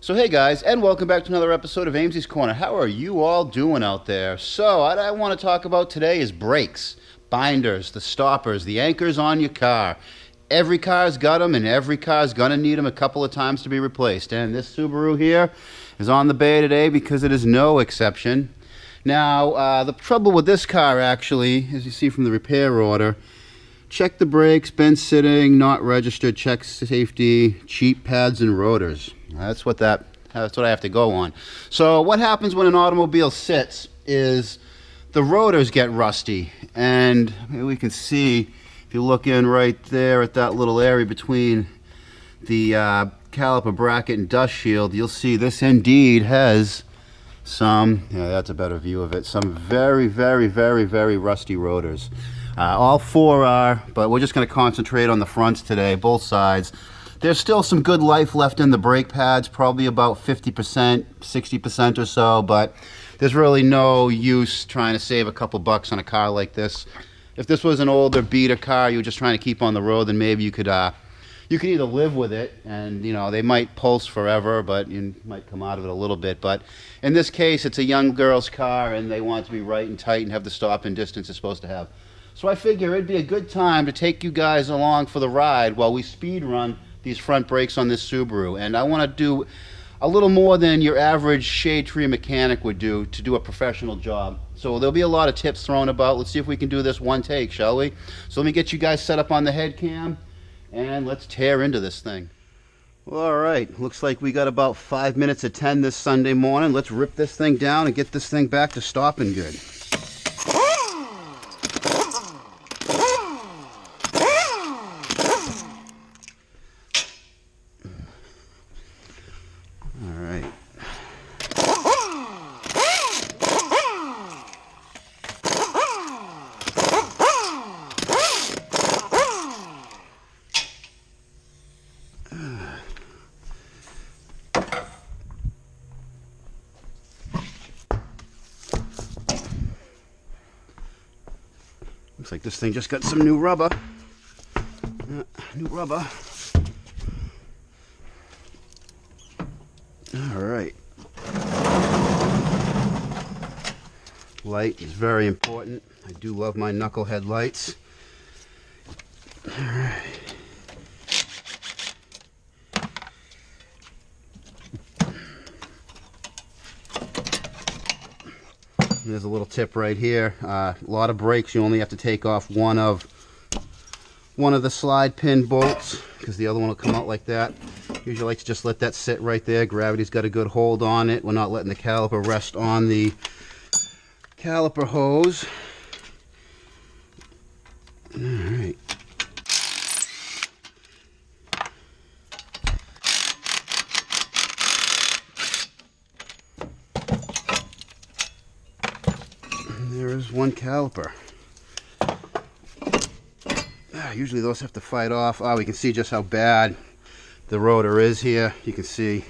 So hey guys, and welcome back to another episode of Amesie's Corner. How are you all doing out there? So what I want to talk about today is brakes, binders, the stoppers, the anchors on your car. Every car's got them, and every car's gonna need them a couple of times to be replaced. And this Subaru here is on the bay today because it is no exception. Now, the trouble with this car actually, as you see from the repair order, check the brakes, been sitting, not registered, check safety, cheap pads and rotors. That's what I have to go on. So what happens when an automobile sits is the rotors get rusty, and we can see if you look in right there at that little area between the caliper bracket and dust shield, you'll see this indeed has some, that's a better view of it, some very, very, very, very rusty rotors. All four are, but we're just going to concentrate on the fronts today, both sides. There's still some good life left in the brake pads, probably about 50%, 60% or so, but there's really no use trying to save a couple bucks on a car like this. If this was an older beater car you were just trying to keep on the road, then maybe you could either live with it and they might pulse forever, but you might come out of it a little bit. But in this case, it's a young girl's car and they want it to be right and tight and have the stop and distance it's supposed to have. So I figure it'd be a good time to take you guys along for the ride while we speed run these front brakes on this Subaru. And I want to do a little more than your average shade tree mechanic would do to do a professional job. So there'll be a lot of tips thrown about. Let's see if we can do this one take, shall we? So let me get you guys set up on the head cam and let's tear into this thing. All right, looks like we got about 5 minutes of 10 this Sunday morning. Let's rip this thing down and get this thing back to stopping good. Looks like this thing just got some new rubber. All right. Light is very important. I do love my knucklehead lights. All right. There's a little tip right here. A lot of brakes you only have to take off one of the slide pin bolts because the other one will come out like that. Usually like to just let that sit right there. Gravity's got a good hold on it. We're not letting the caliper rest on the caliper hose. All right. There is one caliper. Usually those have to fight off. We can see just how bad the rotor is here. You can see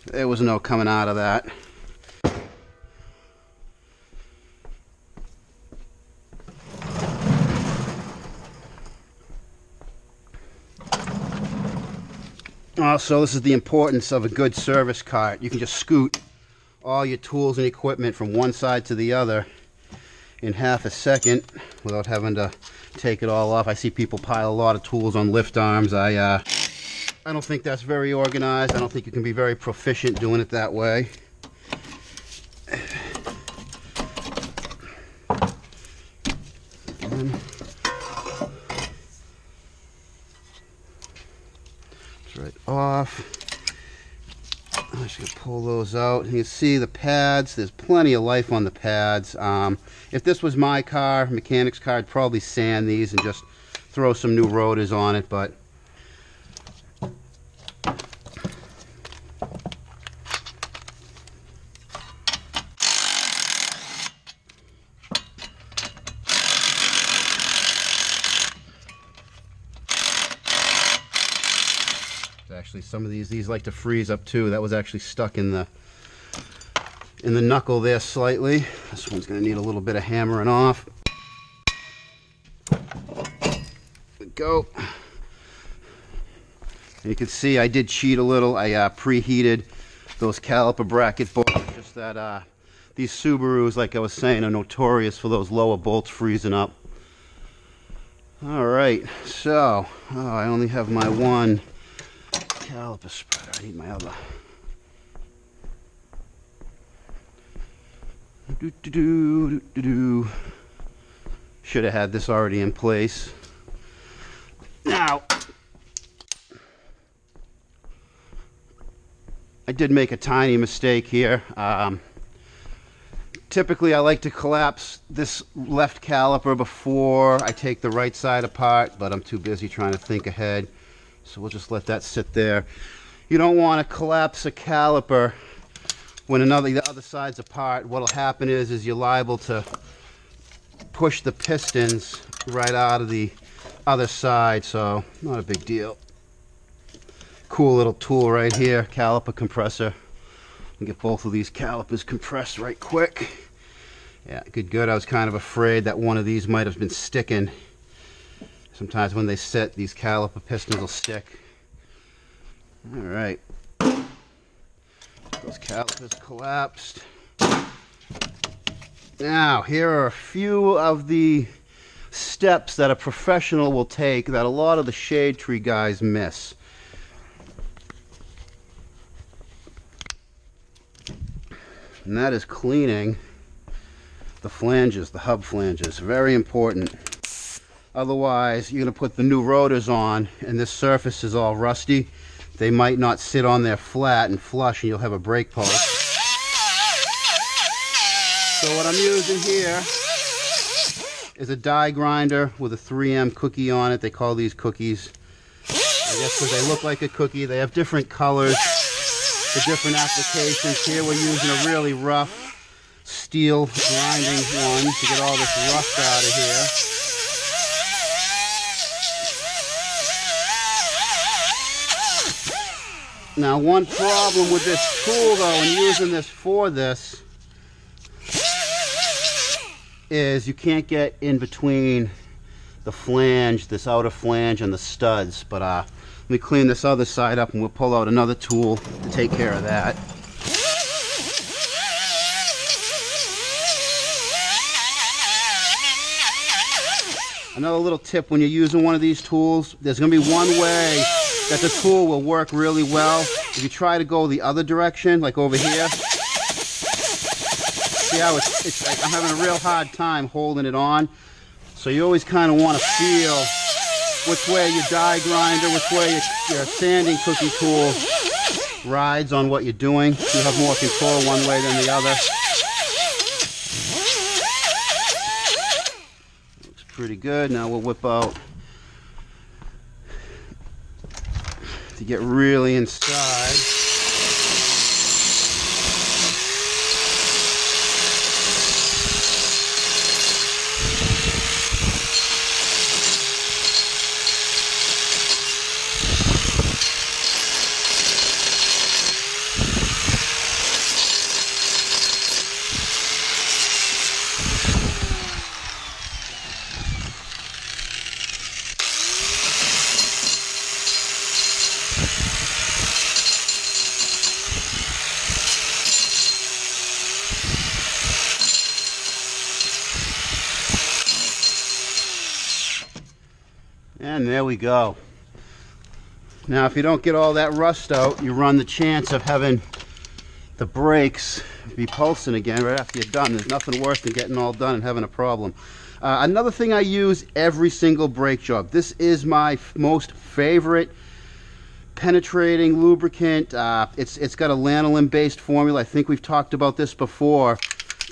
there was no coming out of that. Also, this is the importance of a good service cart. You can just scoot all your tools and equipment from one side to the other in half a second without having to take it all off. I see people pile a lot of tools on lift arms. I don't think that's very organized. I don't think you can be very proficient doing it that way. It's right off. I'm just going to pull those out. You can see the pads. There's plenty of life on the pads. If this was my car, mechanic's car, I'd probably sand these and just throw some new rotors on it, but actually some of these like to freeze up too. That was actually stuck in the knuckle there slightly. This one's going to need a little bit of hammering off. There we go. You can see I did cheat a little. I preheated those caliper bracket bolts. Just that these Subarus, like I was saying, are notorious for those lower bolts freezing up. Alright, so I only have my one caliper spreader. I need my other. Should have had this already in place. Now, I did make a tiny mistake here. Typically, I like to collapse this left caliper before I take the right side apart, but I'm too busy trying to think ahead, so we'll just let that sit there. You don't want to collapse a caliper when the other side's apart. What'll happen is you're liable to push the pistons right out of the other side, so not a big deal. Cool little tool right here, caliper compressor. Get both of these calipers compressed right quick. Yeah, good. I was kind of afraid that one of these might have been sticking. Sometimes when they sit, these caliper pistons will stick. All right. Those calipers collapsed. Now, here are a few of the steps that a professional will take that a lot of the shade tree guys miss. And that is cleaning the flanges, the hub flanges. Very important. Otherwise, you're going to put the new rotors on and this surface is all rusty. They might not sit on there flat and flush and you'll have a brake post. So what I'm using here is a die grinder with a 3M cookie on it. They call these cookies, I guess because they look like a cookie. They have different colors for different applications. Here we're using a really rough steel grinding one to get all this rust out of here. Now, one problem with this tool though, and using this for this, is you can't get in between the flange, this outer flange, and the studs. But let me clean this other side up and we'll pull out another tool to take care of that. Another little tip when you're using one of these tools, there's going to be one way that the tool will work really well. If you try to go the other direction, like over here, see how I'm having a real hard time holding it on. So you always kind of want to feel which way your die grinder, which way your sanding cookie tool rides on what you're doing. You have more control one way than the other. Looks pretty good. Now we'll whip out to get really inside. And there we go. Now, if you don't get all that rust out, you run the chance of having the brakes be pulsing again right after you're done. There's nothing worse than getting all done and having a problem. Another thing I use every single brake job. This is my most favorite penetrating lubricant. It's got a lanolin-based formula. I think we've talked about this before,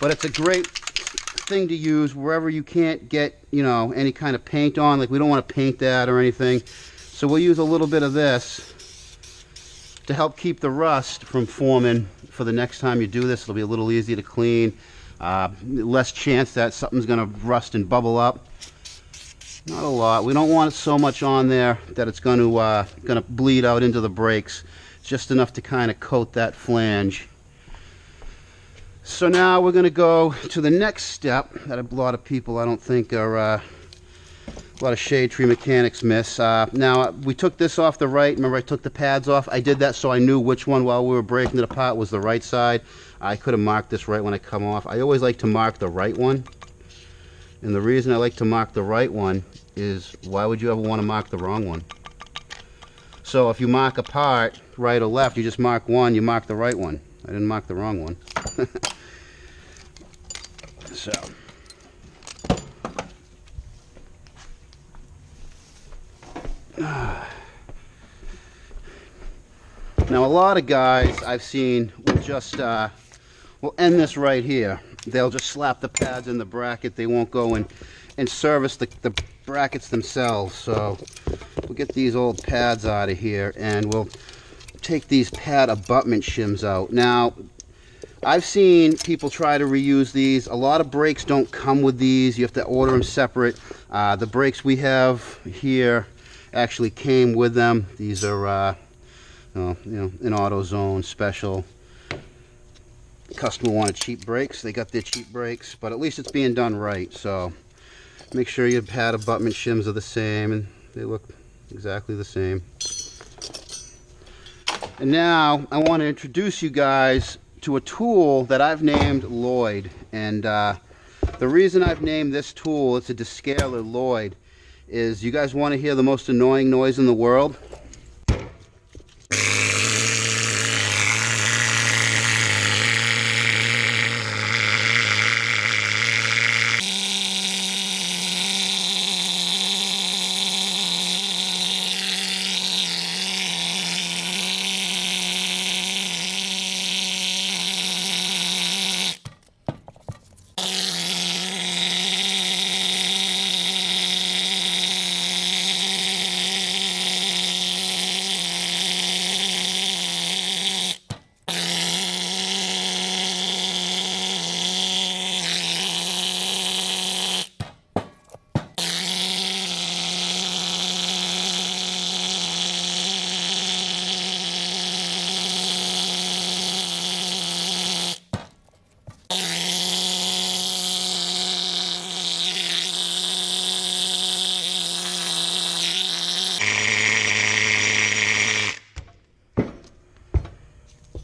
but it's a great thing to use wherever you can't get, you know, any kind of paint on. Like, we don't want to paint that or anything, so we'll use a little bit of this to help keep the rust from forming. For the next time you do this, it'll be a little easier to clean, less chance that something's going to rust and bubble up. Not a lot. We don't want it so much on there that it's going to bleed out into the brakes. Just enough to kind of coat that flange. So now we're going to go to the next step that a lot of people, I don't think, are A lot of Shade Tree Mechanics miss. Now, we took this off the right. Remember, I took the pads off? I did that so I knew which one, while we were breaking it apart, was the right side. I could have marked this right when I come off. I always like to mark the right one. And the reason I like to mark the right one is, why would you ever want to mark the wrong one? So if you mark a part, right or left, you just mark one, you mark the right one. I didn't mark the wrong one. So. Now, a lot of guys I've seen will just will end this right here. They'll just slap the pads in the bracket. They won't go and service the brackets themselves. So we'll get these old pads out of here, and we'll take these pad abutment shims out. Now, I've seen people try to reuse these. A lot of brakes don't come with these. You have to order them separate. The brakes we have here actually came with them. These are you know, an AutoZone special. Customer wanted cheap brakes. They got their cheap brakes, but at least it's being done right. So make sure your pad abutment shims are the same, and they look exactly the same. And now I want to introduce you guys to a tool that I've named Lloyd. And the reason I've named this tool, it's a descaler Lloyd, is you guys want to hear the most annoying noise in the world?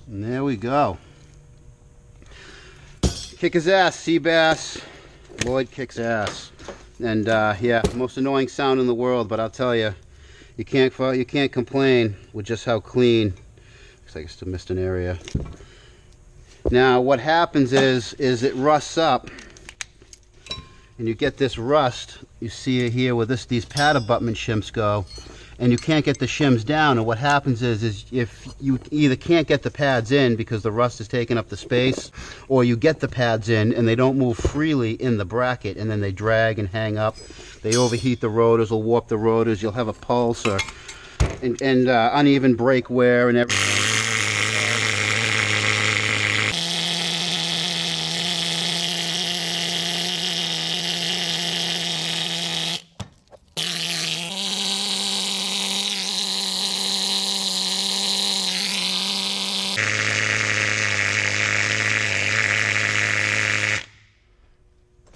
And there we go. Kick his ass, Seabass. Lloyd kicks ass. And yeah, most annoying sound in the world, but I'll tell you, you can't complain with just how clean. Looks like I still missed an area. Now what happens is it rusts up, and you get this rust. You see it here where these pad abutment shims go, and you can't get the shims down. And what happens is if you either can't get the pads in because the rust is taking up the space, or you get the pads in and they don't move freely in the bracket, and then they drag and hang up. They overheat the rotors, will warp the rotors. You'll have a pulse or uneven brake wear and everything.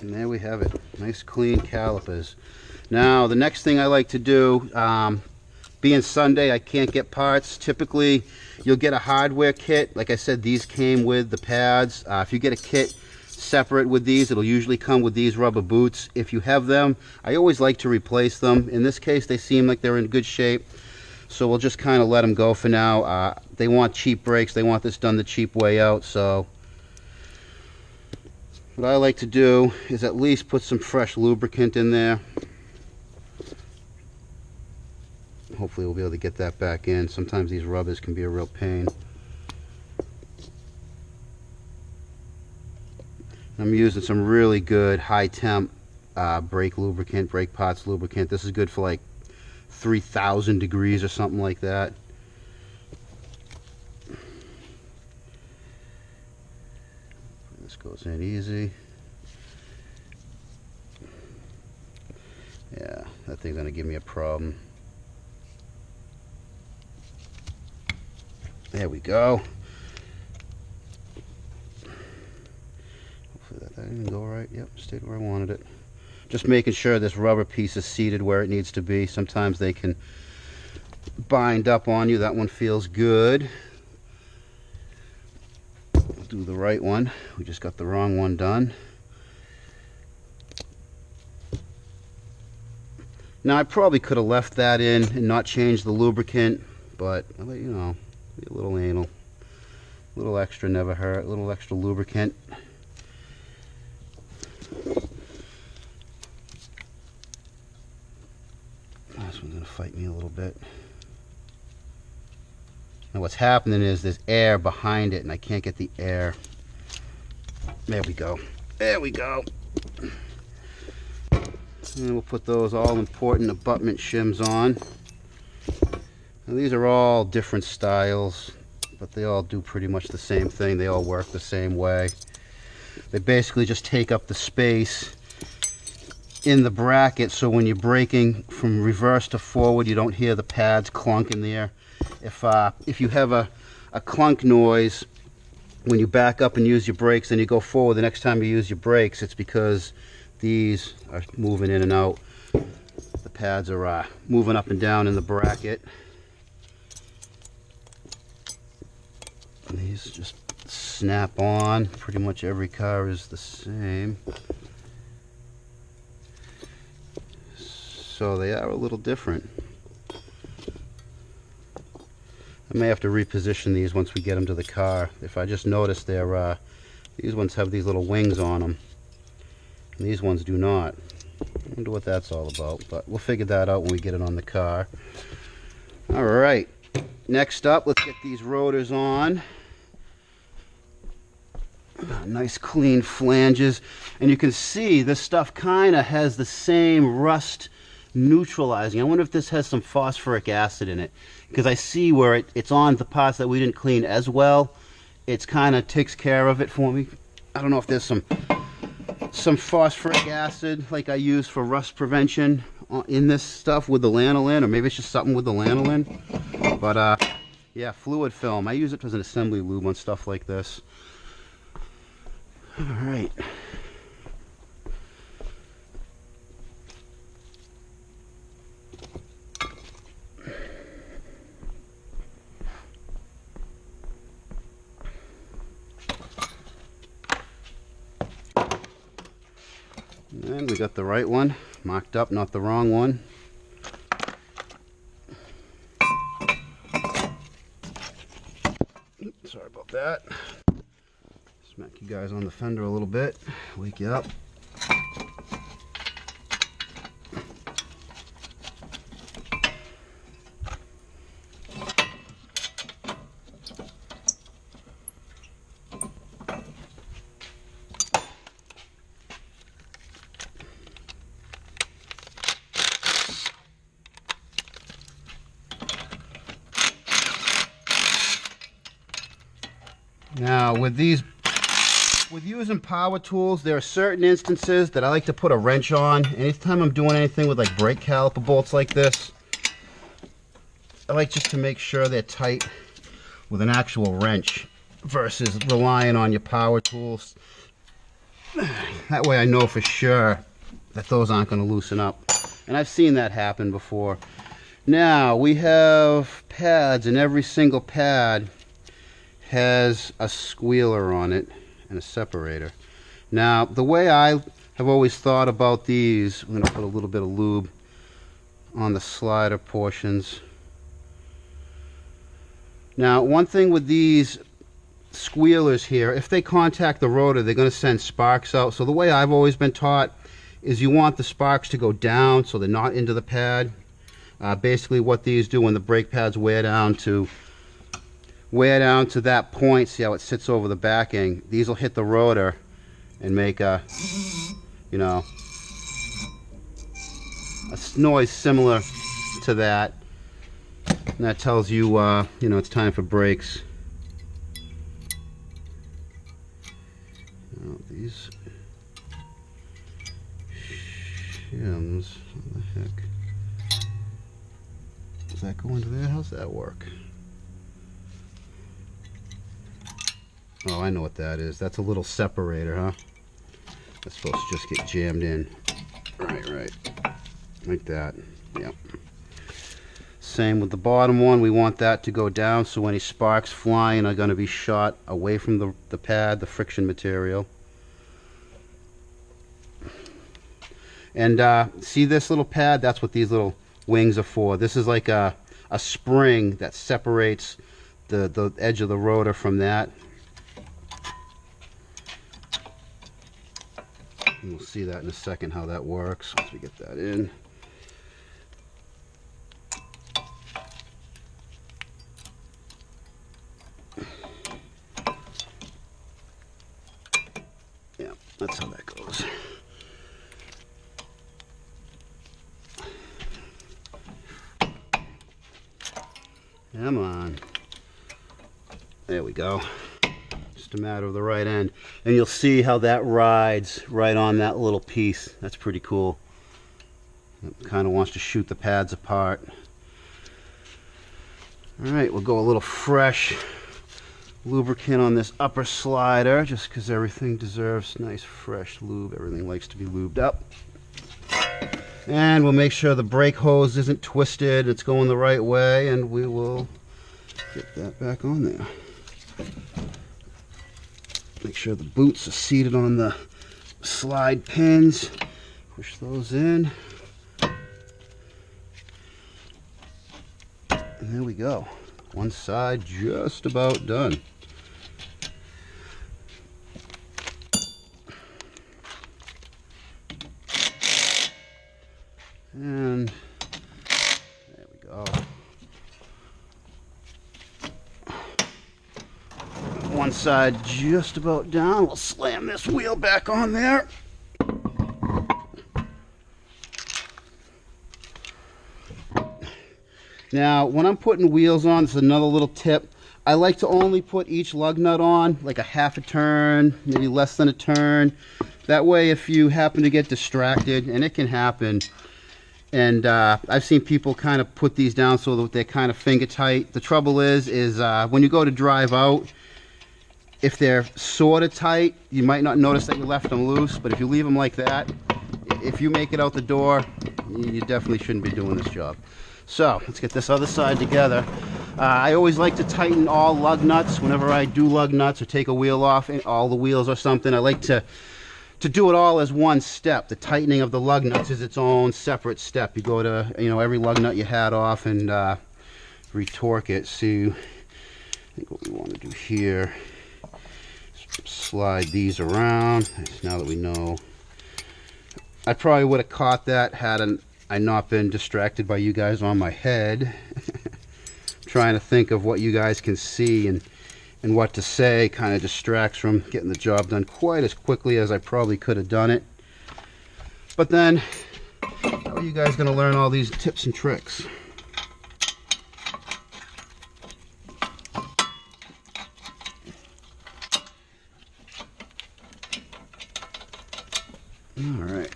And there we have it. Nice clean calipers. Now the next thing I like to do, being Sunday, I can't get parts. Typically you'll get a hardware kit. Like I said, these came with the pads. If you get a kit separate with these, it'll usually come with these rubber boots. If you have them, I always like to replace them. In this case, they seem like they're in good shape, so we'll just kind of let them go for now. They want cheap brakes. They want this done the cheap way out, so what I like to do is at least put some fresh lubricant in there. Hopefully we'll be able to get that back in. Sometimes these rubbers can be a real pain. I'm using some really good high temp brake lubricant, brake parts lubricant. This is good for like 3,000 degrees or something like that. This goes in easy. Yeah, that thing's gonna give me a problem. There we go. Hopefully that didn't go right. Yep, stayed where I wanted it. Just making sure this rubber piece is seated where it needs to be. Sometimes they can bind up on you. That one feels good. Do the right one. We just got the wrong one done. Now I probably could have left that in and not changed the lubricant, but you know, be a little anal. A little extra never hurt. A little extra lubricant. This one's gonna fight me a little bit. Now what's happening is there's air behind it and I can't get the air. There we go. There we go. And we'll put those all important abutment shims on. Now these are all different styles, but they all do pretty much the same thing. They all work the same way. They basically just take up the space in the bracket, so when you're braking from reverse to forward, you don't hear the pads clunk in there. If you have a clunk noise when you back up and use your brakes and you go forward, the next time you use your brakes, it's because these are moving in and out. The pads are moving up and down in the bracket. And these just snap on. Pretty much every car is the same. So they are a little different. I may have to reposition these once we get them to the car. If I just noticed these ones have these little wings on them. And these ones do not. I wonder what that's all about, but we'll figure that out when we get it on the car. Alright, next up, let's get these rotors on. Nice clean flanges. And you can see this stuff kind of has the same rust neutralizing. I wonder if this has some phosphoric acid in it, because I see where it's on the parts that we didn't clean as well. It's kind of takes care of it for me. I don't know if there's some phosphoric acid like I use for rust prevention in this stuff with the lanolin, or maybe it's just something with the lanolin. But yeah, fluid film. I use it as an assembly lube on stuff like this. All right. And we got the right one marked up, not the wrong one. Sorry about that. Smack you guys on the fender a little bit, wake you up. Now with using power tools, there are certain instances that I like to put a wrench on. Anytime I'm doing anything with like brake caliper bolts like this, I like just to make sure they're tight with an actual wrench versus relying on your power tools. That way I know for sure that those aren't going to loosen up. And I've seen that happen before. Now we have pads, and every single pad has a squealer on it and a separator. Now the way I have always thought about these, I'm going to put a little bit of lube on the slider portions. Now one thing with these squealers here, if they contact the rotor, they're going to send sparks out. So the way I've always been taught is you want the sparks to go down so they're not into the pad. Basically what these do when the brake pads wear down to that point, see how it sits over the backing, these will hit the rotor and make a, you know, a noise similar to that. And that tells you, you know, it's time for brakes. Now, these shims, what the heck? Does that go into there? How's that work? Oh, I know what that is. That's a little separator, huh? That's supposed to just get jammed in. Right. Like that. Yep. Same with the bottom one. We want that to go down so any sparks flying are going to be shot away from the pad, the friction material. And see this little pad? That's what these little wings are for. This is like a spring that separates the edge of the rotor from that. And we'll see that in a second how that works once we get that in. Yeah, that's how that goes. Come on. There we go. Just a matter of the right end. And you'll see how that rides right on that little piece. That's pretty cool. It kind of wants to shoot the pads apart. Alright, we'll go a little fresh lubricant on this upper slider, just because everything deserves nice fresh lube. Everything likes to be lubed up. And we'll make sure the brake hose isn't twisted, it's going the right way, and we will get that back on there. Make sure the boots are seated on the slide pins. Push those in. And there we go. One side just about done. And there we go. One side just about down. We'll slam this wheel back on there. Now, when I'm putting wheels on, this is another little tip. I like to only put each lug nut on like a half a turn, maybe less than a turn. That way, if you happen to get distracted, and it can happen, and I've seen people kind of put these down so that they're kind of finger tight. The trouble is when you go to drive out, if they're sort of tight, you might not notice that you left them loose, but if you leave them like that, if you make it out the door, you definitely shouldn't be doing this job. So let's get this other side together. I always like to tighten all lug nuts whenever I do lug nuts or take a wheel off, all the wheels or something. I like to do it all as one step. The tightening of the lug nuts is its own separate step. You go to, every lug nut you had off and retorque it. So I think what we want to do here, slide these around. Now that we know, I probably would have caught that had I not been distracted by you guys on my head. Trying to think of what you guys can see and what to say kind of distracts from getting the job done quite as quickly as I probably could have done it. But then, how are you guys going to learn all these tips and tricks? All right.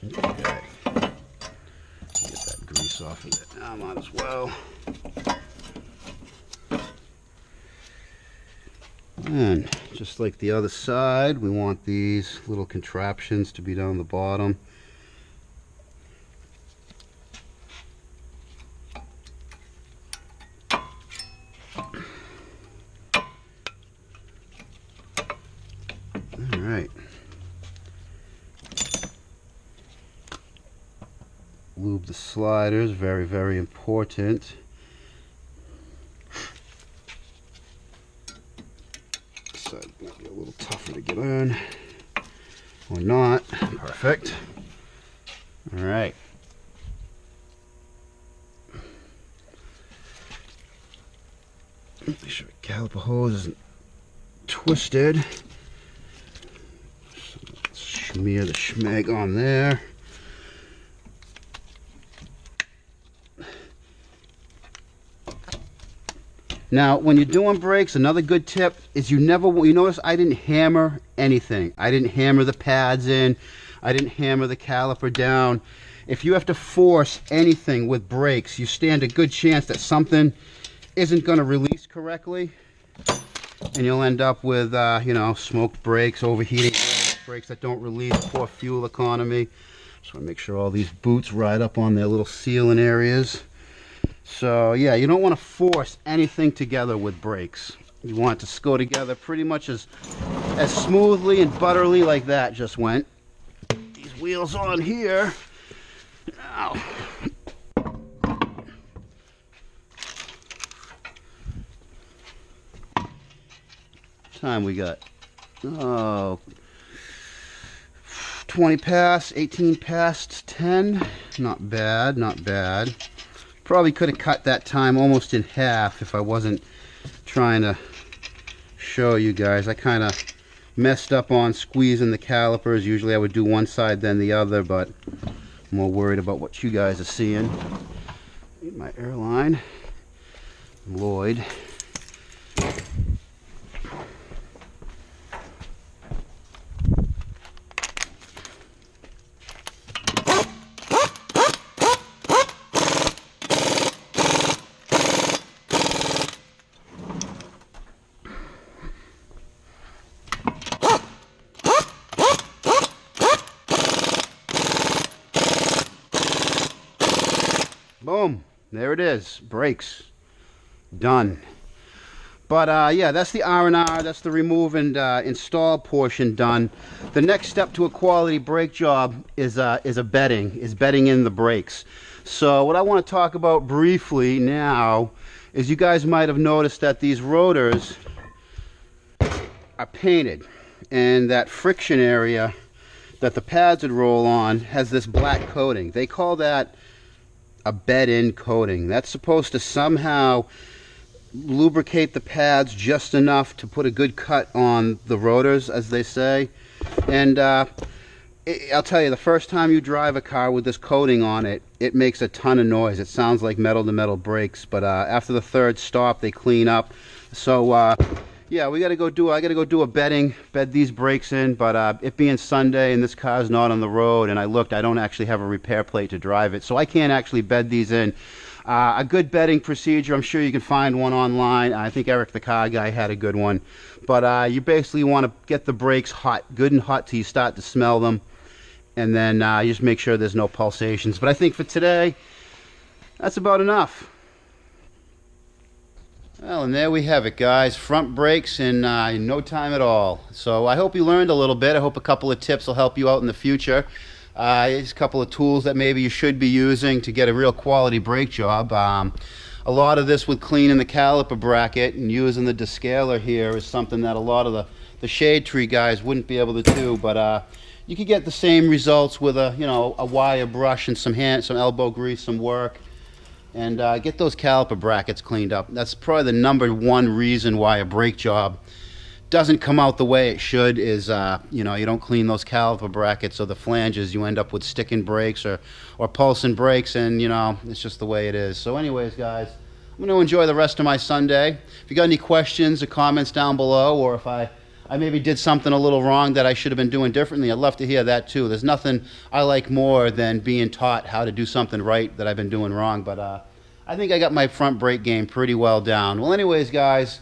Okay. Get that grease off of it. Now might as well. And just like the other side, we want these little contraptions to be down the bottom. All right. Lube the sliders, very, very important. This side might be a little tougher to get in, or not. Perfect. All right. Make sure the caliper hose isn't twisted. Smear the schmeg on there. Now, when you're doing brakes, another good tip is you notice I didn't hammer anything. I didn't hammer the pads in. I didn't hammer the caliper down. If you have to force anything with brakes, you stand a good chance that something isn't going to release correctly, and you'll end up with, you know, smoked brakes, overheating brakes that don't release, poor fuel economy. Just want to make sure all these boots ride up on their little sealing areas. So yeah, you don't want to force anything together with brakes. You want it to go together pretty much as smoothly and butterly like that just went. These wheels on here. Now, time we got? Oh, 20 past, 18 past 10. Not bad, not bad. Probably could have cut that time almost in half if I wasn't trying to show you guys. I kind of messed up on squeezing the calipers. Usually I would do one side then the other, but I'm more worried about what you guys are seeing. Need my airline. Lloyd. Boom, there it is, brakes, done. But yeah, that's the R&R, that's the remove and install portion done. The next step to a quality brake job is bedding in the brakes. So what I want to talk about briefly now is you guys might have noticed that these rotors are painted, and that friction area that the pads would roll on has this black coating. They call that a bed-in coating. That's supposed to somehow lubricate the pads just enough to put a good cut on the rotors, as they say. And I'll tell you, the first time you drive a car with this coating on it, it makes a ton of noise. It sounds like metal-to-metal brakes, but after the third stop, they clean up. So yeah, I gotta go do a bed these brakes in, but it being Sunday and this car's not on the road, and I don't actually have a repair plate to drive it, so I can't actually bed these in. A good bedding procedure, I'm sure you can find one online. I think Eric the car guy had a good one. But you basically want to get the brakes hot, good and hot till you start to smell them, and then you just make sure there's no pulsations. But I think for today, that's about enough. Well, and there we have it, guys. Front brakes in no time at all. So I hope you learned a little bit. I hope a couple of tips will help you out in the future. Here's a couple of tools that maybe you should be using to get a real quality brake job. A lot of this with cleaning the caliper bracket and using the descaler here is something that a lot of the shade tree guys wouldn't be able to do. But you could get the same results with a wire brush and some elbow grease, some work. And get those caliper brackets cleaned up. That's probably the #1 reason why a brake job doesn't come out the way it should is, you don't clean those caliper brackets, or the flanges. You end up with sticking brakes or pulsing brakes, and, it's just the way it is. So anyways, guys, I'm going to enjoy the rest of my Sunday. If you got any questions or comments down below, or if I maybe did something a little wrong that I should have been doing differently, I'd love to hear that too. There's nothing I like more than being taught how to do something right that I've been doing wrong, but I think I got my front brake game pretty well down. Well, anyways, guys,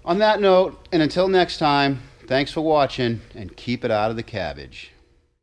on that note, and until next time, thanks for watching, and keep it out of the cabbage.